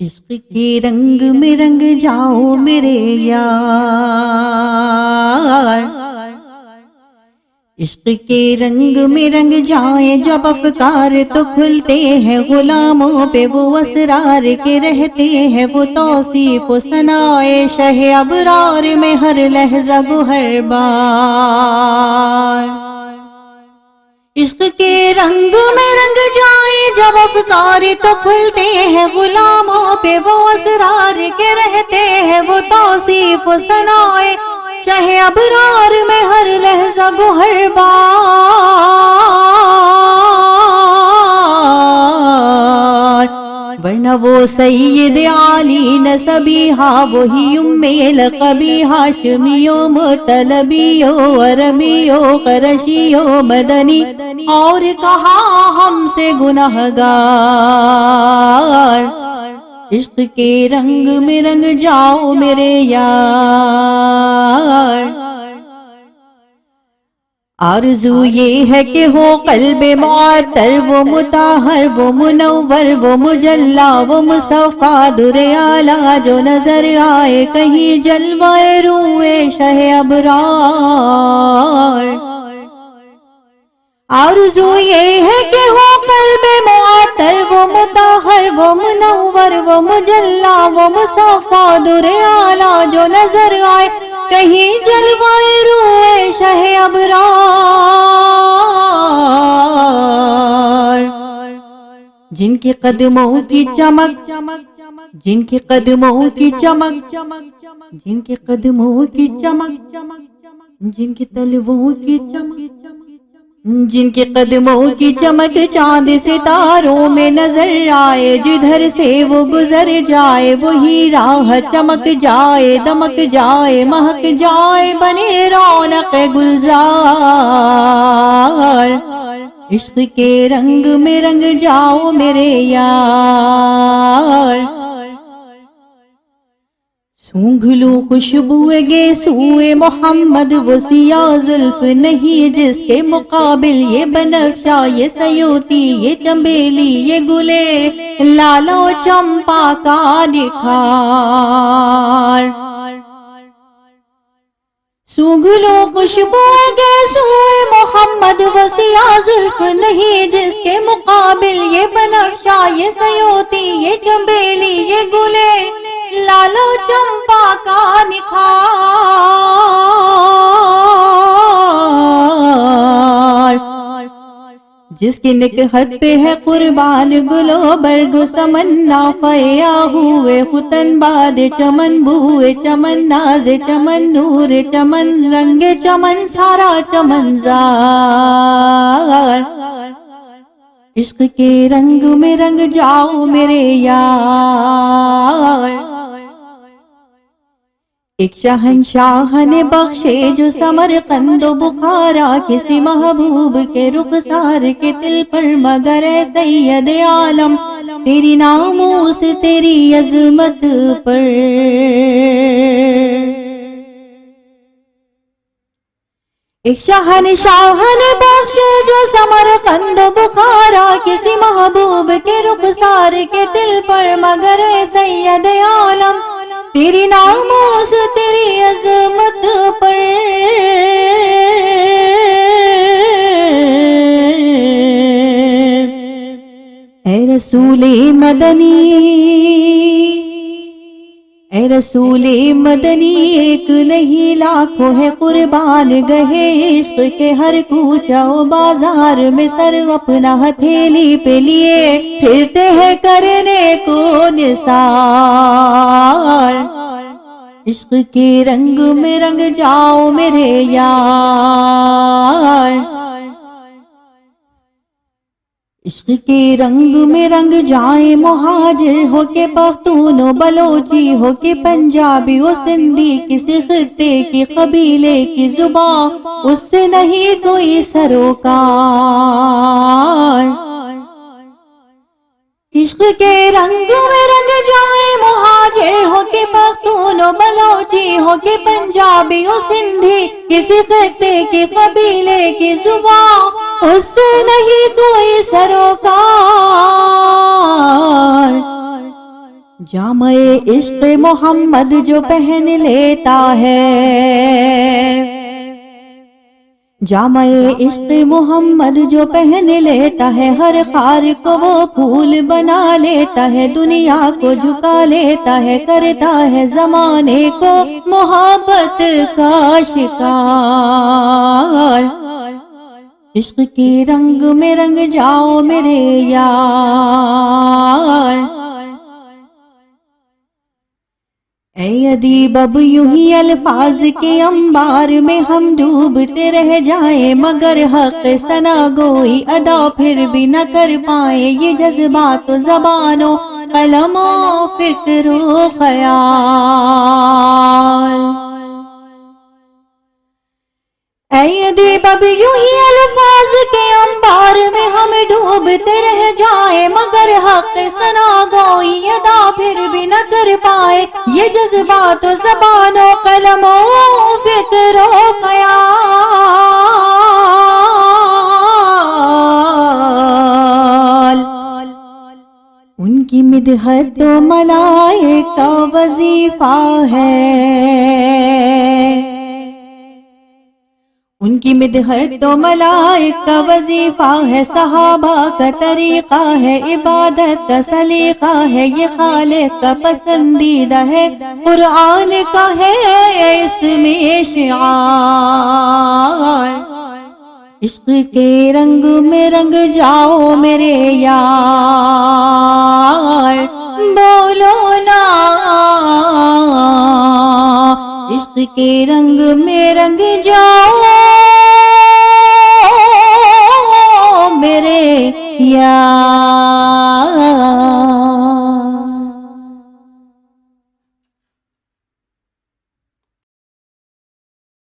عشق کے رنگ میں رنگ جاؤ میرے یار، عشق کے رنگ میں رنگ جائیں جب افکار تو کھلتے ہیں غلاموں پہ وہ اسرار کے رہتے ہیں وہ توصیف و ثنائے شہ ابرار میں ہر لحظہ گوہر بار۔ عشق کے رنگ میں رنگ جائیں جب افکار تو کھلتے ہیں غلاموں پہ وہ اسرار کے رہتے ہیں وہ توصیف و ثنائے شہ ابرار میں ہر لحظہ گوہر بار۔ ورنہ وہ سید عالی نسبیہا وہی لقبی ہاشمیو مطلبیو عربیو قرشیو مدنی اور کہا ہم سے گنہگار۔ عشق کے رنگ میں رنگ جاؤ میرے یار، آرزو یہ ہے کہ ہو قلب معطر وہ مطہر وہ منور وہ مجلا وہ مصفا در اعلیٰ جو نظر آئے کہیں جلوہ روئے شہ ابرار۔ آرزو یہ ہے کہ ہو قلب معطر وہ مطہر وہ منور وہ مجلا وہ مصفا در اعلیٰ جو نظر آئے کہیں جلوہ روئے شہ ابرار۔ جن کے قدموں کی چمک جن کے قدموں کی چمک جن کے قدموں کی چمک جن کے تلووں کی چمک جن کے قدموں کی چمک چاند ستاروں میں نظر آئے جدھر سے وہ گزر جائے وہی راہ چمک جائے دمک جائے مہک جائے بنے رونق گلزار۔ عشق کے رنگ میں رنگ جاؤ میرے یار، سونگھ لوں خوشبو گیسوئے محمد وہ سیاہ زلف نہیں جس کے مقابل یہ بنفشہ یہ سیوتی یہ چنبیلی یہ گلے لالہ و چمپا کا نکھار۔ سونگھ لوں خوشبو گیسوئے محمد وہ سیاہ زلف نہیں جس کے مقابل یہ بنفشہ یہ سیوتی یہ چنبیلی یہ گلے لالو چمپا کا نکھار۔ جس کی نکہت پہ ہے قربان گلو برگ سمنا فیا ہوئے ختن باد چمن بوئے چمن ناز چمن نور چمن رنگ چمن سارا چمن زار۔ عشق کے رنگ میں رنگ جاؤ میرے یار، ایک شہنشاہ نے بخشے جو سمرقند و بخارا کسی محبوب کے رخسار کے دل پر مگر اے سید عالم تیری ناموس تیری عظمت پر۔ ایک شہنشاہ نے بخشے جو سمرقند و بخارا کسی محبوب کے رخسار کے دل پر مگر اے سید عالم تیری ناموس تیری عظمت پر۔ اے رسول مدنی اے رسول مدنی ایک نہیں لاکھوں ہے قربان گہے عشق کے ہر کوچہ و بازار میں سر اپنا ہتھیلی پہ لیے پھرتے ہیں کرنے کو نثار۔ عشق کے رنگ میں رنگ جاؤ میرے یار، عشق کے رنگ میں رنگ جائیں مہاجر ہو کے پختون و بلوچی ہو کے پنجابی و سندھی کسی خطے کی قبیلے کی زبان اس سے نہیں کوئی سروکار۔ عشق کے رنگ میں رنگ جائیں مہاجر ہو کے پختون و بلوچی ہو کے پنجابی و سندھی کسی خطے کی قبیلے کی زبان اس سے نہیں کوئی سروکار۔ جامع عشق محمد جو پہن لیتا ہے، جامع عشق محمد جو پہن لیتا ہے، ہر خار کو وہ پھول بنا لیتا ہے، دنیا کو جھکا لیتا ہے، کرتا ہے زمانے کو محبت کا شکار۔ عشق کے رنگ میں رنگ جاؤ میرے یار، اے ادیب اب یوں ہی الفاظ کے انبار میں ہم ڈوبتے رہ جائیں، مگر حق ثنا گوئی ادا پھر بھی نہ کر پائیں، یہ جذبات و زبان و قلم و فکر و خیال۔ اے ادیب اب یوں ہی الفاظ کے انبار میں ہم ڈوبتے رہ جائیں، مگر حق ثنا گوئی ادا پھر بھی نہ کر پائے، یہ جذبات و زبان و قلم و فکر و خیال۔ ان کی مدحت تو ملائکہ کا وظیفہ ہے، ان کی مدحت تو ملائکہ کا وظیفہ ہے، صحابہ کا طریقہ ہے، عبادت کا سلیقہ ہے، یہ خالق کا پسندیدہ ہے، قرآن کا ہے اس میں شعار۔ عشق کے رنگ میں رنگ جاؤ میرے یار، بولو نا عشق کے رنگ میں رنگ جاؤ میرے یار۔